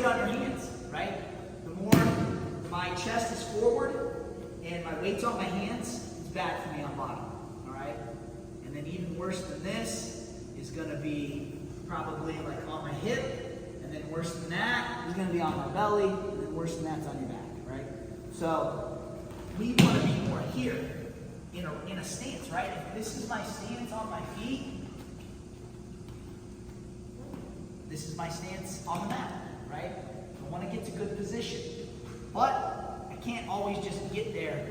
weight on your hands, right? The more my chest is forward and my weight's on my hands, it's bad for me on bottom, all right? And then even worse than this is gonna be probably like on my hip, and then worse than that is gonna be on my belly, and then worse than that's on your back, right? So we wanna be more here in a stance, right? If this is my stance on my feet, this is my stance on the mat, right? I want to get to good position. But I can't always just get there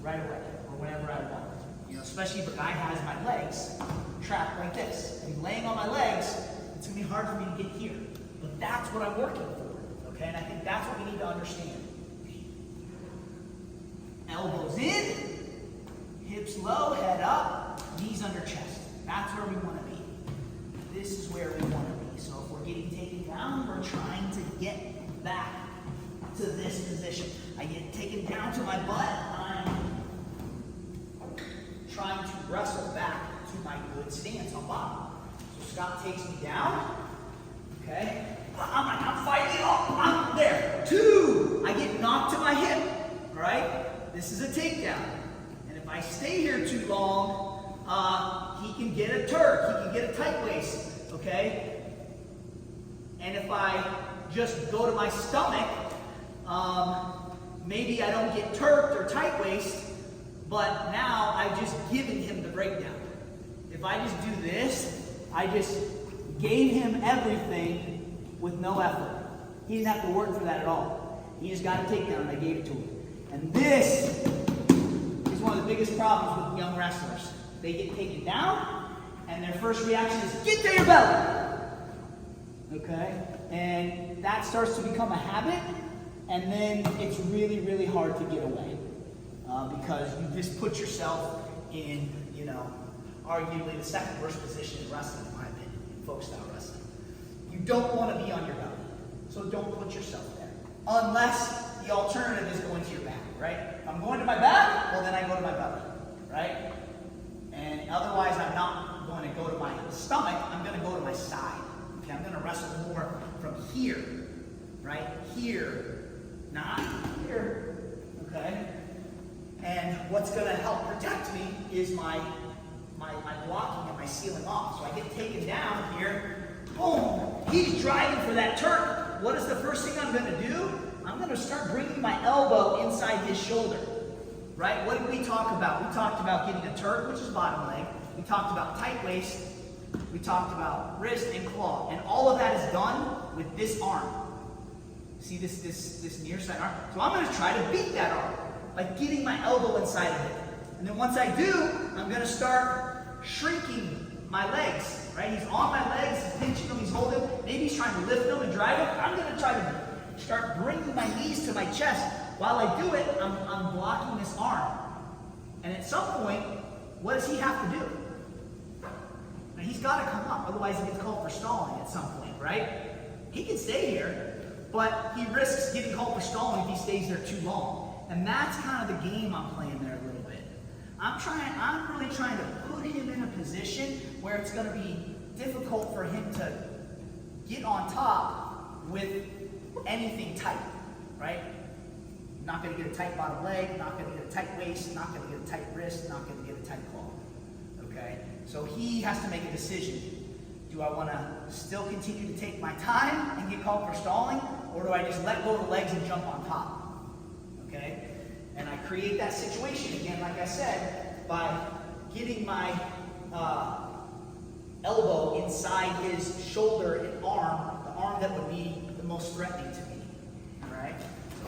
right away or whenever I want. You know, especially if a guy has my legs trapped like this. I mean, laying on my legs, it's going to be hard for me to get here. But that's what I'm working for, okay? And I think that's what we need to understand. Elbows in, hips low, head up, knees under chest. That's where we want to be. This is where we want to be. So if we're getting taken down, we're trying to get back to this position. I get taken down to my butt, I'm trying to wrestle back to my good stance on bottom. So Scott takes me down, okay? I'm fighting it off, I'm there. 2, I get knocked to my hip, all right? This is a takedown. And if I stay here too long, he can get a Turk, he can get a tight waist, okay? And if I just go to my stomach, maybe I don't get turked or tight waist, but now I've just given him the breakdown. If I just do this, I just gave him everything with no effort. He didn't have to work for that at all. He just got a takedown and I gave it to him. And this is one of the biggest problems with young wrestlers. They get taken down, and their first reaction is, get to your belly! Okay? And that starts to become a habit, and then it's really, really hard to get away. Because you just put yourself in, you know, arguably the second worst position in wrestling, in my opinion, in folk style wrestling. You don't want to be on your belly, so don't put yourself there. Unless the alternative is going to your back, right? If I'm going to my back, well then I go to my belly, right? And otherwise I'm not going to go to my stomach, I'm going to go to my side. Okay, I'm going to wrestle more from here, right? Here, not here, okay? And what's going to help protect me is my blocking and my sealing off. So I get taken down here, boom, he's driving for that Turk. What is the first thing I'm going to do? I'm going to start bringing my elbow inside his shoulder, right? What did we talk about? We talked about getting a Turk, which is bottom leg. We talked about tight waist. We talked about wrist and claw. And all of that is done with this arm. See this near side arm? So I'm going to try to beat that arm by getting my elbow inside of it. And then once I do, I'm going to start shrinking my legs, right? He's on my legs, he's pinching them, he's holding them. Maybe he's trying to lift them and drive them. I'm going to try to start bringing my knees to my chest. While I do it, I'm blocking this arm. And at some point, what does he have to do? Now, he's got to come up, otherwise he gets called for stalling at some point, right? He can stay here, but he risks getting called for stalling if he stays there too long. And that's kind of the game I'm playing there a little bit. I'm really trying to put him in a position where it's going to be difficult for him to get on top with anything tight, right? Not going to get a tight bottom leg, not going to get a tight waist, not going to get a tight wrist, not going to get a tight claw, okay? So he has to make a decision. Do I want to still continue to take my time and get called for stalling, or do I just let go of the legs and jump on top? Okay? And I create that situation again, like I said, by getting my elbow inside his shoulder and arm, the arm that would be the most threatening to me. All right? So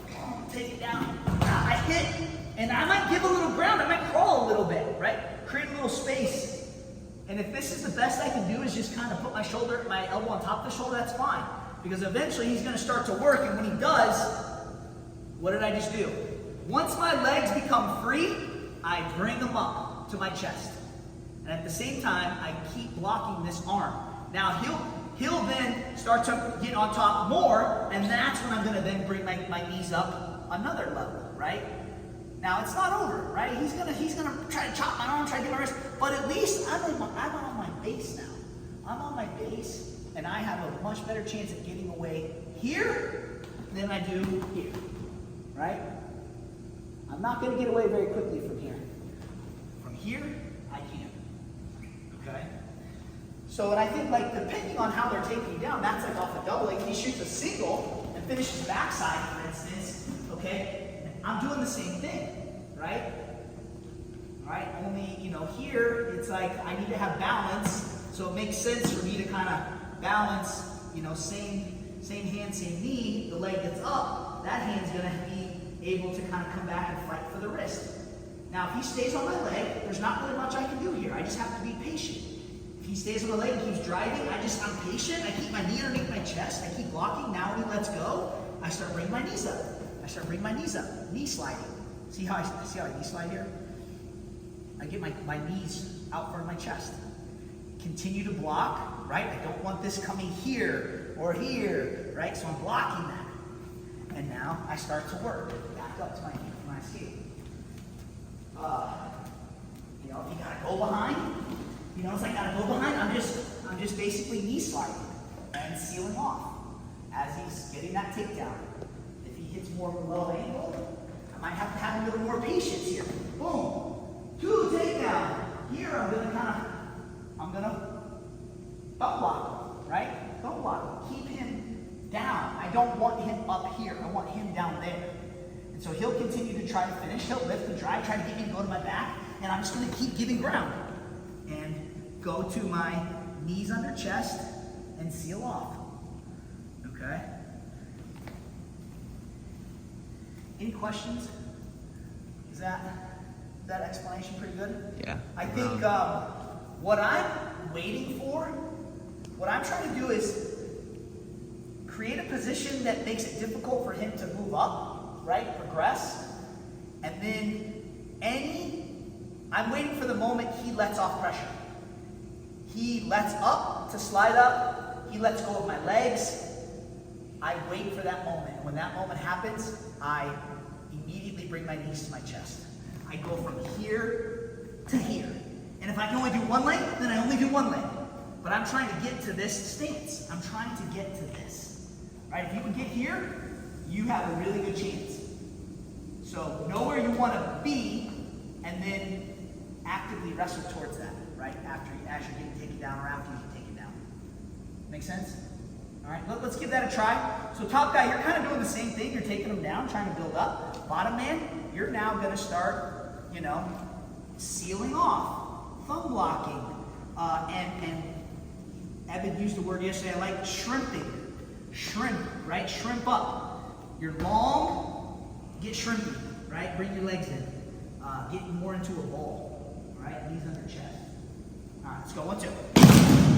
take it down. I hit, and I might give a little ground. I might crawl a little bit, right? Create a little space. And if this is the best I can do is just kind of put my elbow on top of the shoulder, that's fine. Because eventually he's going to start to work, and when he does, what did I just do? Once my legs become free, I bring them up to my chest. And at the same time, I keep blocking this arm. Now he'll then start to get on top more, and that's when I'm going to then bring my knees up another level, right? Now it's not over, right? He's gonna try to chop my arm, try to get my wrist, but at least I'm on my base now. I'm on my base, and I have a much better chance of getting away here than I do here, right? I'm not going to get away very quickly from here. From here, I can, okay? So, and I think, like, depending on how they're taking you down, that's like off a double. Like, if he shoots a single and finishes backside, for instance, okay, I'm doing the same thing, right? All right, only, you know, here, it's like I need to have balance, so it makes sense for me to kind of balance, you know, same hand, same knee, the leg gets up, that hand's going to be able to kind of come back and fight for the wrist. Now, if he stays on my leg, there's not really much I can do here. I just have to be patient. If he stays on my leg and keeps driving, I'm patient. I keep my knee underneath my chest. I keep blocking. Now when he lets go, I start bringing my knees up. Knee sliding. See how I knee slide here? I get my knees out from my chest. Continue to block, right? I don't want this coming here or here, right? So I'm blocking that. And now I start to work. Back up to my escape. You know, if you gotta go behind, you know, if I gotta go behind, I'm just basically knee sliding and sealing off as he's getting that takedown. If he hits more of a low angle, I might have to have a little more patience here. Boom. 2 takedown. Here I'm gonna thumb block him, right? Thumb block him. Keep him down. I don't want him up here. I want him down there. And so he'll continue to try to finish. He'll lift and drive, try to get me to go to my back, and I'm just gonna keep giving ground. And go to my knees under chest and seal off. Okay? Any questions? Is that explanation pretty good? Yeah. I think what I'm waiting for, what I'm trying to do is create a position that makes it difficult for him to move up, right? Progress. And then I'm waiting for the moment he lets off pressure. He lets up to slide up. He lets go of my legs. I wait for that moment. When that moment happens, I immediately bring my knees to my chest. I go from here to here. And if I can only do one leg, then I only do one leg. But I'm trying to get to this stance. I'm trying to get to this. Right? If you can get here, you have a really good chance. So know where you want to be, and then actively wrestle towards that, right? As you're getting taken down or after you get taken down. Make sense? All right, let's give that a try. So top guy, you're kind of doing the same thing. You're taking them down, trying to build up. Bottom man, you're now going to start, you know, sealing off, thumb blocking, and Evan used the word yesterday. I like shrimping. Shrimp, right? Shrimp up. You're long, get shrimpy, right? Bring your legs in. Get more into a ball, all right? Knees under chest. All right, let's go. 1, 2.